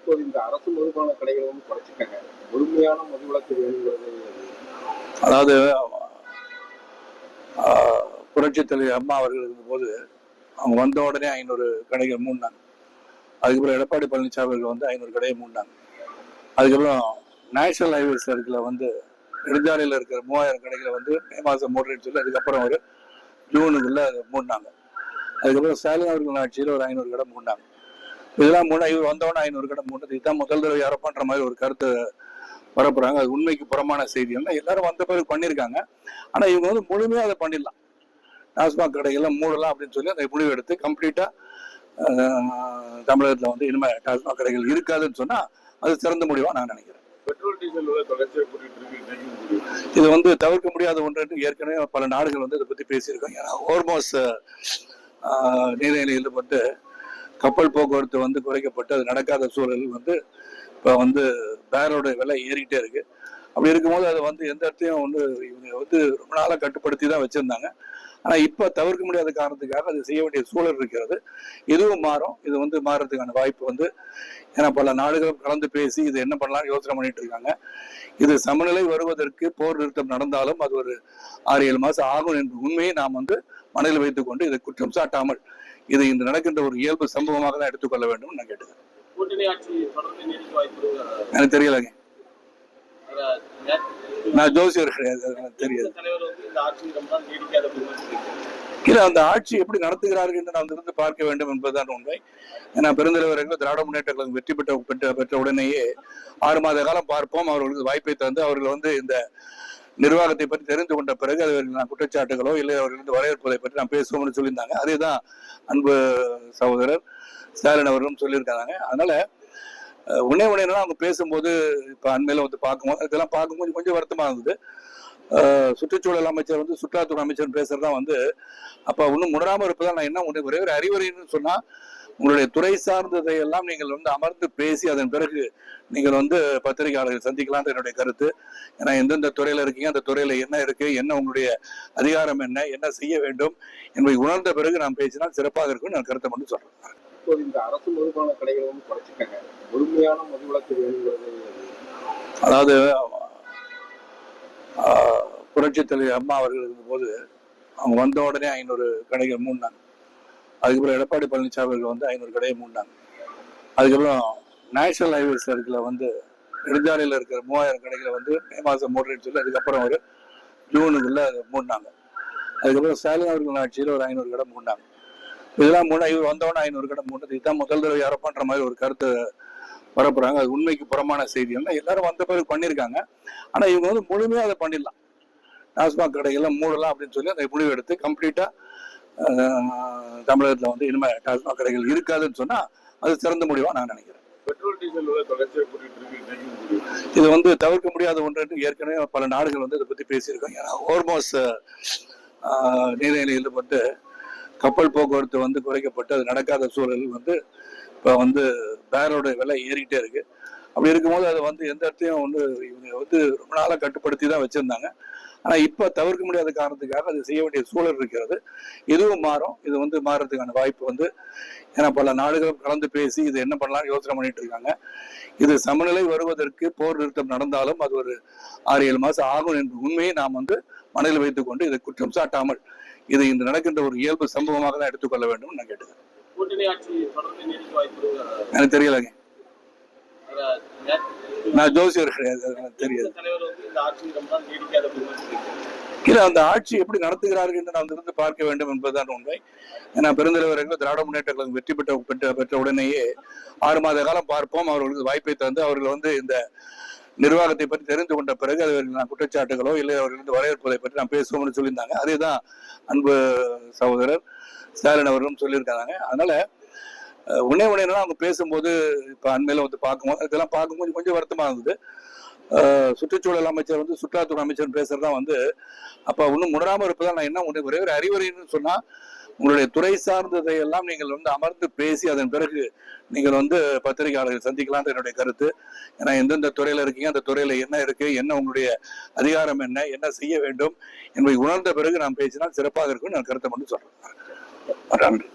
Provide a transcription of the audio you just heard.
இப்போது இந்த அரசு மதுபான கடைகளை வந்து குறைச்சிட்டாங்க. முழுமையான மதுவிலக்கு வேணுங்கிறது. அதாவது புரட்சி தலைவர் அம்மா அவர்கள் இருக்கும்போது அவங்க வந்த உடனே 500 கடைகள் மூடினாங்க. அதுக்கப்புறம் எடப்பாடி பழனிசாமி அவர்கள் வந்து 500 கடையை மூடினாங்க. அதுக்கப்புறம் நேஷனல் ஹைவேஸ் இருக்குல்ல வந்து நெடுஞ்சாலையில் இருக்கிற 3000 கடைகளை வந்து மே மாதம் மூடுறேன்னு சொல்லி அதுக்கப்புறம் ஒரு ஜூனுக்குள்ள மூடினாங்க. அதுக்கப்புறம் ஸ்டாலின் அவர்கள் ஆட்சியில் ஒரு 500 கடை மூடினாங்க. இதெல்லாம் மூணு இவர் வந்தவொடனே 500 கடை மூணு இதுதான் முதல் தடவை யாரோ பண்ற மாதிரி ஒரு கருத்தை பரப்புறாங்க. அது உண்மைக்கு புறமான செய்தி. எல்லாரும் வந்த பிறகு பண்ணியிருக்காங்க. ஆனா இவங்க வந்து முழுமையா அதை பண்ணிடலாம். டாஸ்மாக் கடைகள்லாம் மூடலாம் அப்படின்னு சொல்லி அந்த முடிவு எடுத்து கம்ப்ளீட்டா தமிழகத்துல வந்து இனிமே டாஸ்மாக் கடைகள் இருக்காதுன்னு சொன்னா அது சிறந்த முடிவா நான் நினைக்கிறேன். பெட்ரோல் டீசல் இது வந்து தவிர்க்க முடியாத ஒன்று என்று ஏற்கனவே பல நாடுகள் வந்து இதை பத்தி பேசியிருக்கோம். ஏன்னா ஹோர்மோஸ் நீர்நிலையில் வந்து கப்பல் போக்குவரத்து வந்து குறைக்கப்பட்டு அது நடக்காத சூழல் வந்து இப்போ வந்து பேரோட விலை ஏறிக்கிட்டே இருக்கு. அப்படி இருக்கும்போது அதை வந்து எந்த இடத்தையும் வந்து இவங்க வந்து ரொம்ப நாளாக கட்டுப்படுத்தி தான் வச்சிருந்தாங்க. ஆனால் இப்போ தவிர்க்க முடியாத காரணத்துக்காக அது செய்ய வேண்டிய சூழல் இருக்கிறது. இதுவும் மாறும். இது வந்து மாறுறதுக்கான வாய்ப்பு வந்து ஏன்னா பல நாடுகளும் கலந்து பேசி இது என்ன பண்ணலாம்னு யோசனை பண்ணிட்டு இருக்காங்க. இது சமநிலை வருவதற்கு போர் நிறுத்தம் நடந்தாலும் அது ஒரு 6-7 மாசம் ஆகும் என்ற உண்மையை நாம் வந்து மனதில் வைத்துக் கொண்டு இதை குற்றம் சாட்டாமல் இது இன்று நடக்கின்ற ஒரு இயல்பு சம்பவமாக தான் எடுத்துக்கொள்ள வேண்டும் நான் கேட்டுக்கிறேன். எனக்கு தெரியலங்க. நான் ஜோசியர் கிடையாது, எனக்கு தெரியாது. இல்ல அந்த ஆட்சி எப்படி நடத்துகிறார்கள் என்று நாம் இருந்து பார்க்க வேண்டும் என்பதுதான் உண்மை. ஏன்னா பெருந்தலைவர்கள் திராவிட முன்னேற்ற கழகம் வெற்றி பெற்ற உடனேயே 6 மாத காலம் பார்ப்போம், அவர்களுக்கு வாய்ப்பை தந்து அவர்கள் வந்து இந்த நிர்வாகத்தை பற்றி தெரிந்து கொண்ட பிறகு அவர்கள் நான் குற்றச்சாட்டுகளோ இல்லை அவர்கள் வரவேற்பதை பற்றி நான் பேசுவோம்னு சொல்லியிருந்தாங்க. அதேதான் அன்பு சகோதரர் ஸ்டாலின் அவர்களும் சொல்லியிருக்காங்க. அதனால உடனே அவங்க பேசும்போது இப்ப அண்மையில வந்து பார்க்கும்போது இதெல்லாம் பார்க்கும்போது கொஞ்சம் வருத்தமா இருந்தது. சுற்றுச்சூழல் அமைச்சர் வந்து சுற்றுலாத்துறை அமைச்சர் பேசுறதா வந்து அப்ப ஒன்னும் முடராம இருப்பதா நான் என்ன ஒரே ஒரு அறிவுரைன்னு சொன்னா உங்களுடைய துறை சார்ந்ததை எல்லாம் நீங்கள் வந்து அமர்ந்து பேசி அதன் பிறகு நீங்கள் வந்து பத்திரிகையாளர்கள் சந்திக்கலாம் என்னுடைய கருத்து. ஏன்னா எந்தெந்த துறையில இருக்கீங்க, அந்த துறையில என்ன இருக்கு, என்ன உங்களுடைய அதிகாரம் என்ன செய்ய வேண்டும் என்பதை உணர்ந்த பிறகு நாம் பேசினால் சிறப்பாக இருக்கும் நான் கருத்தை மட்டும் சொல்றேன். இப்போது இந்த அரசு மதுபான கடைகளை வந்து குறைச்சிட்டாங்க. முழுமையான மதுவிலக்கு வேணுங்கிறது. அதாவது புரட்சி தலைவர் அம்மா அவர்கள் இருக்கும்போது அவங்க வந்த உடனே 500 கடைகள் மூடினாங்க. அதுக்கப்புறம் எடப்பாடி பழனிசாமி அவர்கள் வந்து 500 கடையை மூடினாங்க. அதுக்கப்புறம் நேஷனல் ஹைவேஸ் இருக்குல்ல வந்து நெடுஞ்சாலையில் இருக்கிற 3000 கடைகளை வந்து மே மாதம் மூடுறேன்னு சொல்லி அதுக்கப்புறம் ஒரு ஜூனுக்குள்ள மூடினாங்க. அதுக்கப்புறம் ஸ்டாலின் அவர்கள் ஆட்சியில் ஒரு 500 கடை மூடினாங்க. இதெல்லாம் இவர் வந்தவொடனே 500 கடை மூணு இதுதான் முதல் தடவை யாரோ பண்ற மாதிரி ஒரு கருத்தை பரப்புறாங்க. அது உண்மைக்கு புறமான செய்தி. எல்லாரும் வந்த பிறகு பண்ணியிருக்காங்க. ஆனா இவங்க வந்து முழுமையா அதை பண்ணிடலாம். டாஸ்மாக் கடைகள்லாம் மூடலாம் அப்படின்னு சொல்லி அந்த முடிவு எடுத்து கம்ப்ளீட்டா தமிழகத்துல வந்து இனிமே டாஸ்மாக் கடைகள் இருக்காதுன்னு சொன்னா அது சிறந்த முடிவா நான் நினைக்கிறேன். பெட்ரோல் டீசல் இது வந்து தவிர்க்க முடியாத ஒன்று என்று ஏற்கனவே பல நாடுகள் வந்து இதை பத்தி பேசியிருக்கோம். ஏன்னா ஹோர்மோஸ் நீர்நிலையில் வந்து கப்பல் போக்குவரத்து வந்து குறைக்கப்பட்டு அது நடக்காத சூழல் வந்து இப்போ வந்து பேரோட விலை ஏறிக்கிட்டே இருக்கு. அப்படி இருக்கும்போது அதை வந்து எந்த இடத்தையும் வந்து இவங்க வந்து ரொம்ப நாளாக கட்டுப்படுத்தி தான் வச்சிருந்தாங்க. ஆனா இப்ப தவிர்க்க முடியாத காரணத்துக்காக அது செய்ய வேண்டிய சூழல் இருக்கிறது. இதுவும் மாறும். இது வந்து மாறுறதுக்கான வாய்ப்பு வந்து ஏன்னா பல நாடுகளும் கலந்து பேசி இது என்ன பண்ணலாம்னு யோசனை பண்ணிட்டு இருக்காங்க. இது சமநிலை வருவதற்கு போர் நிறுத்தம் நடந்தாலும் அது ஒரு 6-7 மாசம் ஆகும் என்ற உண்மையை நாம் வந்து மனதில் வைத்துக் கொண்டு இதை குற்றம் சாட்டாமல் இது இன்று நடக்கின்ற ஒரு இயல்பு சம்பவமாக தான் எடுத்துக்கொள்ள வேண்டும் நான் கேட்டுக்கிறேன். எனக்கு தெரியலங்க. நான் ஜோசியர் கிடையாது, எனக்கு தெரியாது. இல்ல அந்த ஆட்சி எப்படி நடத்துகிறார்கள் என்று நாம் இருந்து பார்க்க வேண்டும் என்பதுதான் உண்மை. ஏன்னா பெருந்தலைவர்கள் திராவிட முன்னேற்ற கழகம் வெற்றி பெற்ற உடனேயே 6 மாத காலம் பார்ப்போம், அவர்களுக்கு வாய்ப்பை தந்து அவர்கள் வந்து இந்த நிர்வாகத்தை பற்றி தெரிந்து கொண்ட பிறகு அவர்கள் நான் குற்றச்சாட்டுகளோ இல்லை அவர்கள் வரவேற்பதை பற்றி நான் பேசுவோம்னு சொல்லியிருந்தாங்க. அதேதான் அன்பு சகோதரர் ஸ்டாலின் அவர்களும் சொல்லியிருக்காங்க. அதனால உடனே அவங்க பேசும்போது இப்ப அண்மையில வந்து பார்க்கும்போது இதெல்லாம் பார்க்கும்போது கொஞ்சம் வருத்தமா இருந்தது. சுற்றுச்சூழல் அமைச்சர் வந்து சுற்றுலாத்துறை அமைச்சர் பேசுறதா வந்து அப்ப ஒன்னும் முடராம இருப்பதா நான் என்ன ஒரே ஒரு அறிவுரைன்னு சொன்னா உங்களுடைய துறை சார்ந்ததை எல்லாம் நீங்கள் வந்து அமர்ந்து பேசி அதன் பிறகு நீங்கள் வந்து பத்திரிகையாளர்கள் சந்திக்கலாம் என்னுடைய கருத்து. ஏன்னா எந்தெந்த துறையில இருக்கீங்க, அந்த துறையில என்ன இருக்கு, என்ன உங்களுடைய அதிகாரம் என்ன செய்ய வேண்டும் என்பதை உணர்ந்த பிறகு நாம் பேசினால் சிறப்பாக இருக்கும் நான் கருத்தை மட்டும் சொல்றேன். நன்றி.